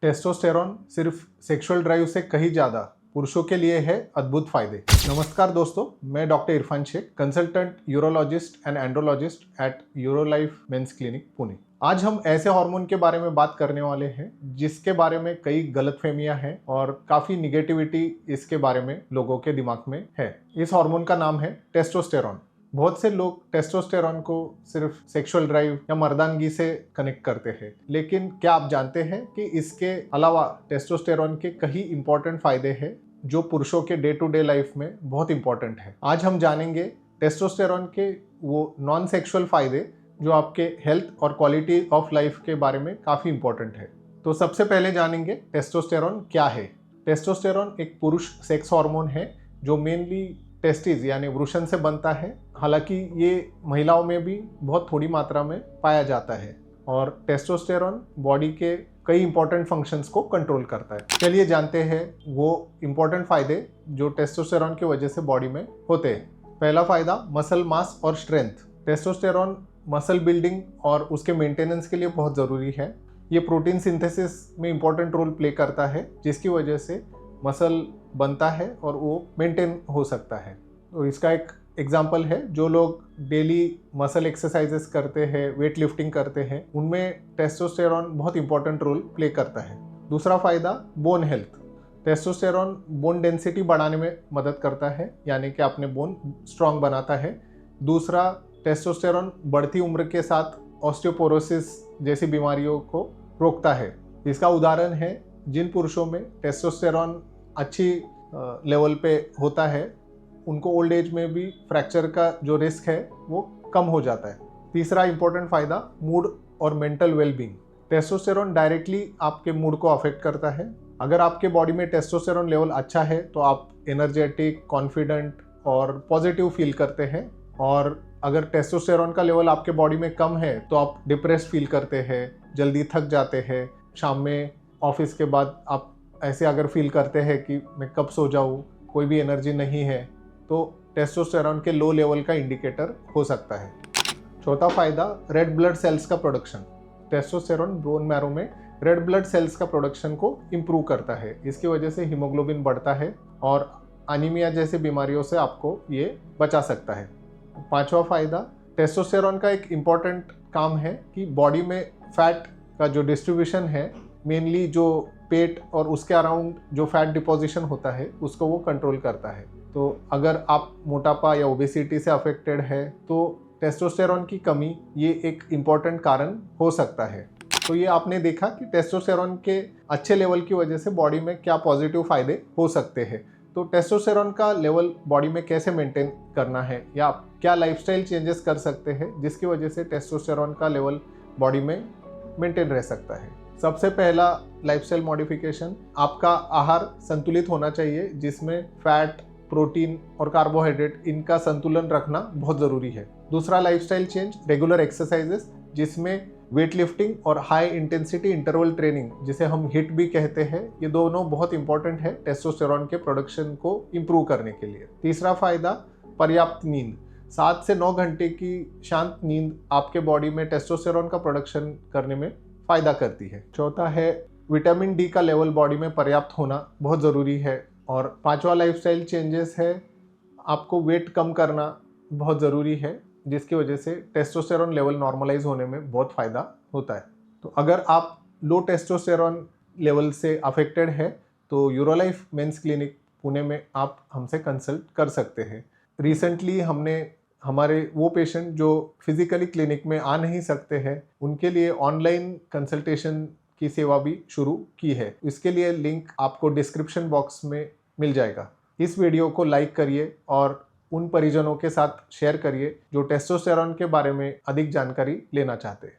Testosterone सिर्फ sexual drive से कहीं ज़्यादा पुरुषों के लिए है अद्भुत फायदे। नमस्कार दोस्तों, मैं doctor Irfan Shaikh, consultant urologist and andrologist at Urolife men's clinic Pune. आज हम ऐसे हार्मोन के बारे में बात करने वाले हैं जिसके बारे में कई गलतफहमियां हैं और काफ़ी निगेटिविटी इसके बारे में लोगों के दिमाग में है। इस हार्मोन का नाम है टेस्टोस्टेरॉन। बहुत से लोग टेस्टोस्टेरॉन को सिर्फ सेक्सुअल ड्राइव या मर्दानगी से कनेक्ट करते हैं, लेकिन क्या आप जानते हैं कि इसके अलावा टेस्टोस्टेरॉन के कई इंपॉर्टेंट फायदे हैं जो पुरुषों के डे टू डे लाइफ में बहुत इंपॉर्टेंट है। आज हम जानेंगे टेस्टोस्टेरॉन के वो नॉन सेक्सुअल फायदे जो आपके हेल्थ और क्वालिटी ऑफ लाइफ के बारे में काफ़ी इंपॉर्टेंट है। तो सबसे पहले जानेंगे टेस्टोस्टेरॉन क्या है। टेस्टोस्टेरॉन एक पुरुष सेक्स हार्मोन है जो मेनली टेस्टिस यानी वृषण से बनता है। हालांकि ये महिलाओं में भी बहुत थोड़ी मात्रा में पाया जाता है और टेस्टोस्टेरॉन बॉडी के कई इंपॉर्टेंट फंक्शंस को कंट्रोल करता है। चलिए जानते हैं वो इंपॉर्टेंट फायदे जो टेस्टोस्टेरॉन की वजह से बॉडी में होते हैं। पहला फायदा, मसल मास और स्ट्रेंथ। टेस्टोस्टेरॉन मसल बिल्डिंग और उसके मेंटेनेंस के लिए बहुत ज़रूरी है। ये प्रोटीन सिंथेसिस में इंपॉर्टेंट रोल प्ले करता है जिसकी वजह से मसल बनता है और वो मेंटेन हो सकता है। तो इसका एक एग्जाम्पल है, जो लोग डेली मसल एक्सरसाइजेस करते हैं, वेट लिफ्टिंग करते हैं, उनमें टेस्टोस्टेरॉन बहुत इंपॉर्टेंट रोल प्ले करता है। दूसरा फायदा, bone health. Testosterone bone density बढ़ाने में मदद करता है, यानी कि अपने बोन स्ट्रांग बनाता है। दूसरा, टेस्टोस्टेरॉन बढ़ती उम्र के साथ ऑस्टियोपोरोसिस जैसी बीमारियों को रोकता है। इसका उदाहरण है जिन पुरुषों में टेस्टोस्टेरॉन अच्छी लेवल पे होता है, उनको ओल्ड एज में भी फ्रैक्चर का जो रिस्क है वो कम हो जाता है। तीसरा इंपॉर्टेंट फायदा, मूड और मेंटल वेलबींग। टेस्टोस्टेरॉन डायरेक्टली आपके मूड को अफेक्ट करता है। अगर आपके बॉडी में टेस्टोस्टेरॉन लेवल अच्छा है तो आप एनर्जेटिक, कॉन्फिडेंट और पॉजिटिव फील करते हैं, और अगर टेस्टोस्टेरॉन का लेवल आपके बॉडी में कम है तो आप डिप्रेस्ड फील करते हैं, जल्दी थक जाते हैं। शाम में ऑफिस के बाद आप ऐसे अगर फील करते हैं कि मैं कब सो जाऊँ, कोई भी एनर्जी नहीं है, तो टेस्टोस्टेरॉन के लो लेवल का इंडिकेटर हो सकता है। चौथा फायदा, रेड ब्लड सेल्स का प्रोडक्शन। टेस्टोस्टेरॉन बोन मैरो में रेड ब्लड सेल्स का प्रोडक्शन को इम्प्रूव करता है। इसकी वजह से हीमोग्लोबिन बढ़ता है और एनीमिया जैसी बीमारियों से आपको ये बचा सकता है। पांचवा फायदा, टेस्टोस्टेरॉन का एक इम्पॉर्टेंट काम है कि बॉडी में फैट का जो डिस्ट्रीब्यूशन है, मेनली जो पेट और उसके अराउंड जो फैट डिपोजिशन होता है उसको वो कंट्रोल करता है। तो अगर आप मोटापा या ओबेसिटी से अफेक्टेड है तो टेस्टोस्टेरॉन की कमी ये एक इम्पॉर्टेंट कारण हो सकता है। तो ये आपने देखा कि टेस्टोस्टेरॉन के अच्छे लेवल की वजह से बॉडी में क्या पॉजिटिव फायदे हो सकते हैं। तो टेस्टोस्टेरॉन का लेवल बॉडी में कैसे मेंटेन करना है या क्या लाइफस्टाइल चेंजेस कर सकते हैं जिसकी वजह से टेस्टोस्टेरॉन का लेवल बॉडी में मेंटेन रह सकता है। सबसे पहला लाइफस्टाइल मॉडिफिकेशन, आपका आहार संतुलित होना चाहिए जिसमें फैट, प्रोटीन और कार्बोहाइड्रेट इनका संतुलन रखना बहुत ज़रूरी है। दूसरा लाइफस्टाइल चेंज, रेगुलर एक्सरसाइजेस जिसमें वेट लिफ्टिंग और हाई इंटेंसिटी इंटरवल ट्रेनिंग जिसे हम हिट भी कहते हैं, ये दोनों बहुत इंपॉर्टेंट है टेस्टोस्टेरॉन के प्रोडक्शन को इम्प्रूव करने के लिए। तीसरा फायदा, पर्याप्त नींद। 7 से 9 घंटे की शांत नींद आपके बॉडी में टेस्टोस्टेरॉन का प्रोडक्शन करने में फ़ायदा करती है। चौथा है, विटामिन डी का लेवल बॉडी में पर्याप्त होना बहुत ज़रूरी है। और पांचवा लाइफस्टाइल चेंजेस है, आपको वेट कम करना बहुत ज़रूरी है जिसकी वजह से टेस्टोस्टेरॉन लेवल नॉर्मलाइज होने में बहुत फ़ायदा होता है। तो अगर आप लो टेस्टोस्टेरॉन लेवल से अफेक्टेड है तो यूरोलाइफ मेंस क्लिनिक पुणे में आप हमसे कंसल्ट कर सकते हैं। रिसेंटली हमने हमारे वो पेशेंट जो फिजिकली क्लिनिक में आ नहीं सकते हैं उनके लिए ऑनलाइन कंसल्टेशन की सेवा भी शुरू की है। इसके लिए लिंक आपको डिस्क्रिप्शन बॉक्स में मिल जाएगा। इस वीडियो को लाइक करिए और उन परिजनों के साथ शेयर करिए जो टेस्टोस्टेरॉन के बारे में अधिक जानकारी लेना चाहते हैं।